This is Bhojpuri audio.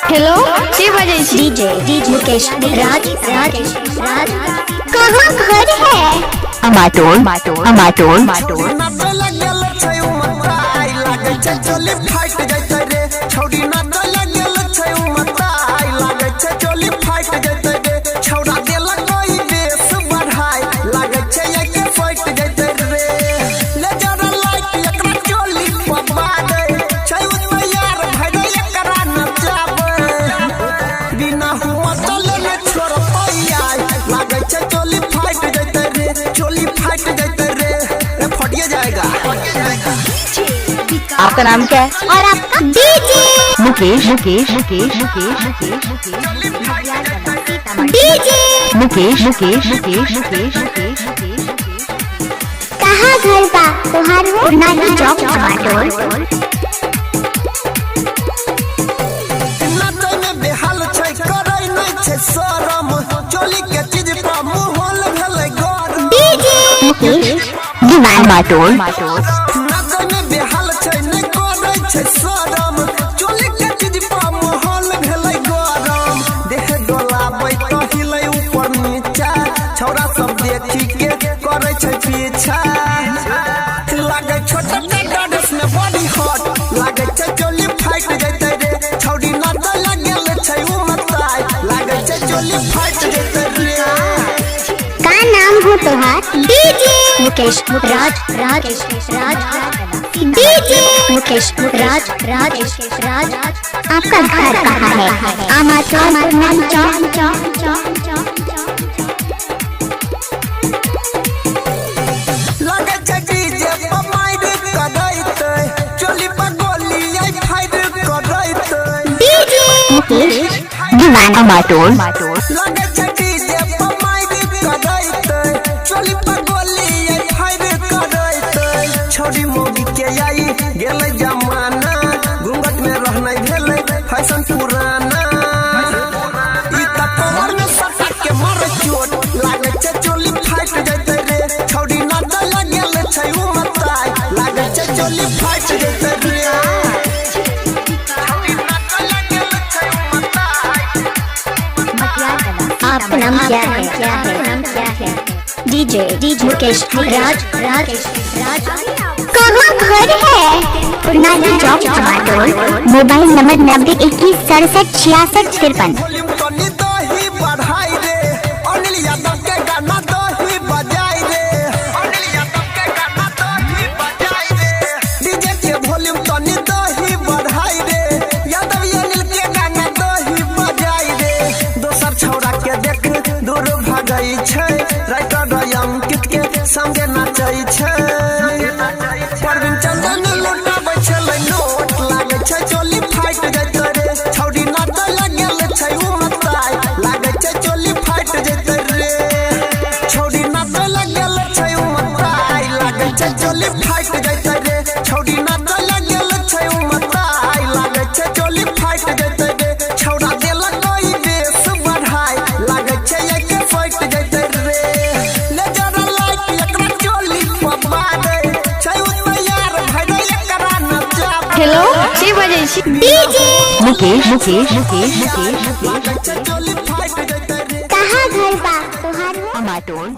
हेलो के बजे छी? डीजे मुकेश राज राज राज कहाँ घर है? अमाटोल आपका नाम क्या है? और आपका? डीजे मुकेश कहाँ घर का तुहार हो? नानी चौक अमाटोल। मुकेश अमाटोल छौरा सब देखी के करे छै पीछा लागे छोटा ड्रेस में बॉडी हॉट लागे छै चोली फाइट जैते रे छौड़ी नाच लागल छै उ मताई लागे छै चोली फाइट जैते रे। का नाम हो तुहार? डीजे मुकेश राज राज राज डीजे मुकेश राज राज राज आपका घर कहाँ है? अमाटोल नानी चौक। अमाटोल छोड़ी मोगी के आई गेले जमाना घूंघट में रहना भेले फैशन पुराना ई त कमर में सटा के मारे चोट लागे छै चोली फाइट जैते रे छौड़ी नाच लागल छै उ मताई लागे छै चोली फाइट जैते रे। आपका नाम क्या है? डीजे मुकेश राज राज राज कहाँ घर है? नानी चौक अमाटोल। Mobile number 9021676653। संगे नाचै छै परवीन चंदन लुटाबै छलै नोट लागे छै चोली फाइट जैते रे छौड़ी नाच लागल छै उ मताई लागे छै चोली फाइट जैते रे छौड़ी नाच लागल छै उ मताई लागे छै चोली फाइट जैते रे छौड़ी नाच लागल छै उ मताई लागे छै चोली फाइट जैते रे छौड़ा देला कोई बेस बढ़ाई लागे छै एक फाइट जैते रे। हेलो के बजे छी? डीजे मुकेश कहाँ घर बा तुहार हो? अमाटोल।